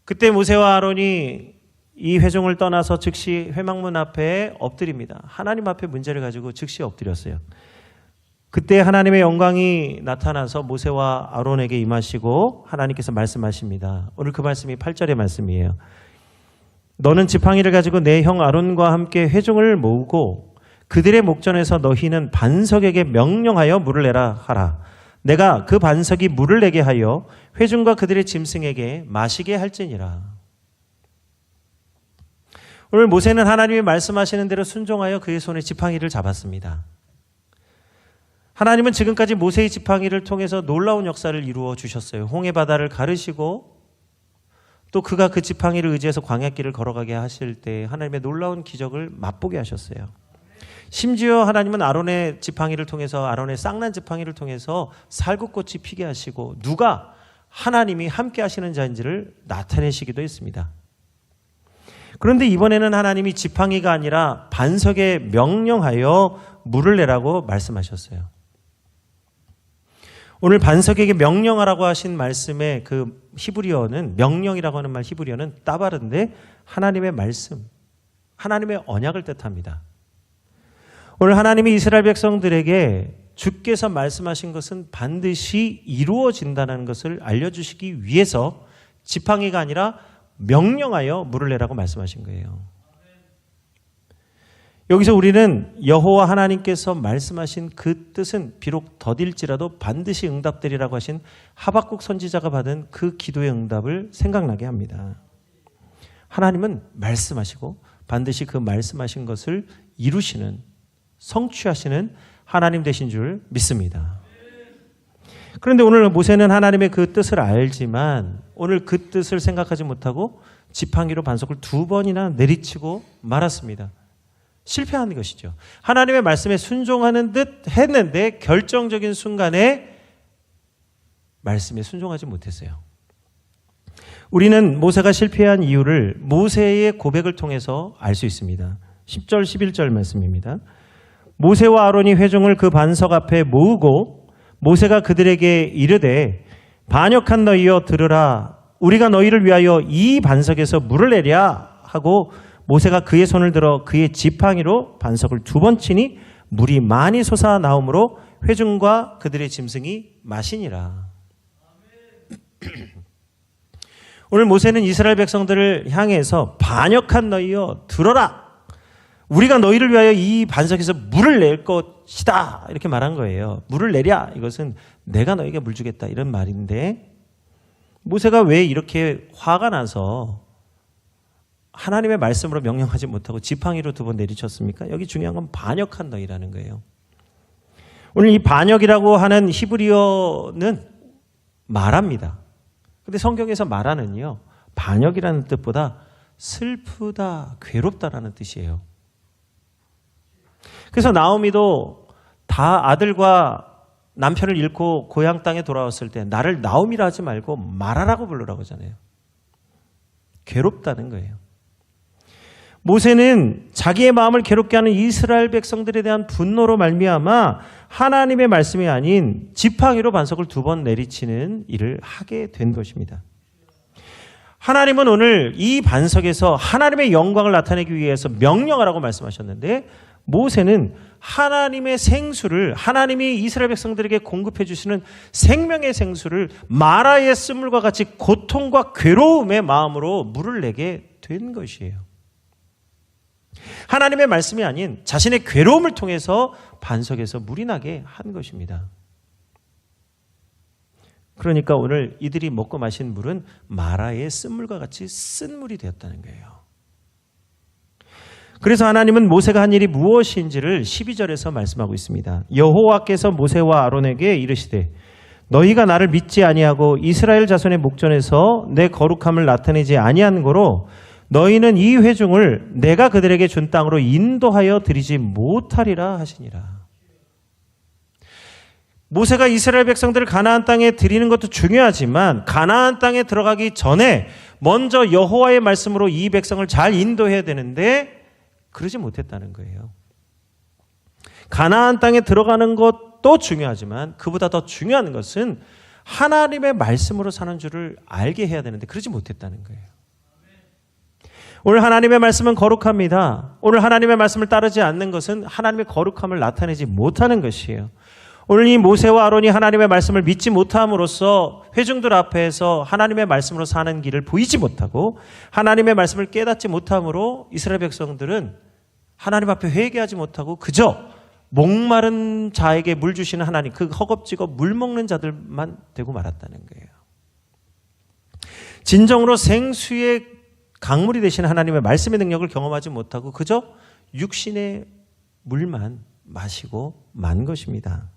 그때 모세와 아론이 이 회중을 떠나서 즉시 회막문 앞에 엎드립니다. 하나님 앞에 문제를 가지고 즉시 엎드렸어요. 그때 하나님의 영광이 나타나서 모세와 아론에게 임하시고 하나님께서 말씀하십니다. 오늘 그 말씀이 8절의 말씀이에요. 너는 지팡이를 가지고 내 형 아론과 함께 회중을 모으고 그들의 목전에서 너희는 반석에게 명령하여 물을 내라 하라. 내가 그 반석이 물을 내게 하여 회중과 그들의 짐승에게 마시게 할지니라. 오늘 모세는 하나님이 말씀하시는 대로 순종하여 그의 손에 지팡이를 잡았습니다. 하나님은 지금까지 모세의 지팡이를 통해서 놀라운 역사를 이루어 주셨어요. 홍해 바다를 가르시고 또 그가 그 지팡이를 의지해서 광야길을 걸어가게 하실 때 하나님의 놀라운 기적을 맛보게 하셨어요. 심지어 하나님은 아론의 지팡이를 통해서 아론의 쌍난 지팡이를 통해서 살구꽃이 피게 하시고 누가 하나님이 함께 하시는 자인지를 나타내시기도 했습니다. 그런데 이번에는 하나님이 지팡이가 아니라 반석에 명령하여 물을 내라고 말씀하셨어요. 오늘 반석에게 명령하라고 하신 말씀의 그 히브리어는 명령이라고 하는 말 히브리어는 따바르인데 하나님의 말씀, 하나님의 언약을 뜻합니다. 오늘 하나님이 이스라엘 백성들에게 주께서 말씀하신 것은 반드시 이루어진다는 것을 알려주시기 위해서 지팡이가 아니라 명령하여 물을 내라고 말씀하신 거예요. 여기서 우리는 여호와 하나님께서 말씀하신 그 뜻은 비록 더딜지라도 반드시 응답되리라고 하신 하박국 선지자가 받은 그 기도의 응답을 생각나게 합니다. 하나님은 말씀하시고 반드시 그 말씀하신 것을 이루시는 성취하시는 하나님 되신 줄 믿습니다. 그런데 오늘 모세는 하나님의 그 뜻을 알지만 오늘 그 뜻을 생각하지 못하고 지팡이로 반석을 2번이나 내리치고 말았습니다. 실패한 것이죠. 하나님의 말씀에 순종하는 듯 했는데 결정적인 순간에 말씀에 순종하지 못했어요. 우리는 모세가 실패한 이유를 모세의 고백을 통해서 알 수 있습니다. 10절 11절 말씀입니다. 모세와 아론이 회중을 그 반석 앞에 모으고 모세가 그들에게 이르되 반역한 너희여 들으라. 우리가 너희를 위하여 이 반석에서 물을 내랴 하고 모세가 그의 손을 들어 그의 지팡이로 반석을 2번 치니 물이 많이 솟아 나오므로 회중과 그들의 짐승이 마시니라. 오늘 모세는 이스라엘 백성들을 향해서 반역한 너희여 들어라. 우리가 너희를 위하여 이 반석에서 물을 낼 것이다. 이렇게 말한 거예요. 물을 내랴. 이것은 내가 너희에게 물 주겠다. 이런 말인데 모세가 왜 이렇게 화가 나서 하나님의 말씀으로 명령하지 못하고 지팡이로 2번 내리쳤습니까? 여기 중요한 건 반역한 너희라는 거예요. 오늘 이 반역이라고 하는 히브리어는 말합니다. 근데 성경에서 말하는요, 반역이라는 뜻보다 슬프다, 괴롭다라는 뜻이에요. 그래서 나오미도 다 아들과 남편을 잃고 고향 땅에 돌아왔을 때 나를 나오미라 하지 말고 마라라고 부르라고 하잖아요. 괴롭다는 거예요. 모세는 자기의 마음을 괴롭게 하는 이스라엘 백성들에 대한 분노로 말미암아 하나님의 말씀이 아닌 지팡이로 반석을 2번 내리치는 일을 하게 된 것입니다. 하나님은 오늘 이 반석에서 하나님의 영광을 나타내기 위해서 명령하라고 말씀하셨는데 모세는 하나님의 생수를 하나님이 이스라엘 백성들에게 공급해 주시는 생명의 생수를 마라의 쓴물과 같이 고통과 괴로움의 마음으로 물을 내게 된 것이에요. 하나님의 말씀이 아닌 자신의 괴로움을 통해서 반석에서 물이 나게 한 것입니다. 그러니까 오늘 이들이 먹고 마신 물은 마라의 쓴물과 같이 쓴 물이 되었다는 거예요. 그래서 하나님은 모세가 한 일이 무엇인지를 12절에서 말씀하고 있습니다. 여호와께서 모세와 아론에게 이르시되 너희가 나를 믿지 아니하고 이스라엘 자손의 목전에서 내 거룩함을 나타내지 아니한 고로 너희는 이 회중을 내가 그들에게 준 땅으로 인도하여 드리지 못하리라 하시니라. 모세가 이스라엘 백성들을 가나안 땅에 드리는 것도 중요하지만 가나안 땅에 들어가기 전에 먼저 여호와의 말씀으로 이 백성을 잘 인도해야 되는데 그러지 못했다는 거예요. 가나안 땅에 들어가는 것도 중요하지만 그보다 더 중요한 것은 하나님의 말씀으로 사는 줄을 알게 해야 되는데 그러지 못했다는 거예요. 오늘 하나님의 말씀은 거룩합니다. 오늘 하나님의 말씀을 따르지 않는 것은 하나님의 거룩함을 나타내지 못하는 것이에요. 오늘 이 모세와 아론이 하나님의 말씀을 믿지 못함으로써 회중들 앞에서 하나님의 말씀으로 사는 길을 보이지 못하고 하나님의 말씀을 깨닫지 못함으로 이스라엘 백성들은 하나님 앞에 회개하지 못하고 그저 목마른 자에게 물 주시는 하나님, 그 허겁지겁 물 먹는 자들만 되고 말았다는 거예요. 진정으로 생수의 강물이 되신 하나님의 말씀의 능력을 경험하지 못하고 그저 육신의 물만 마시고 만 것입니다.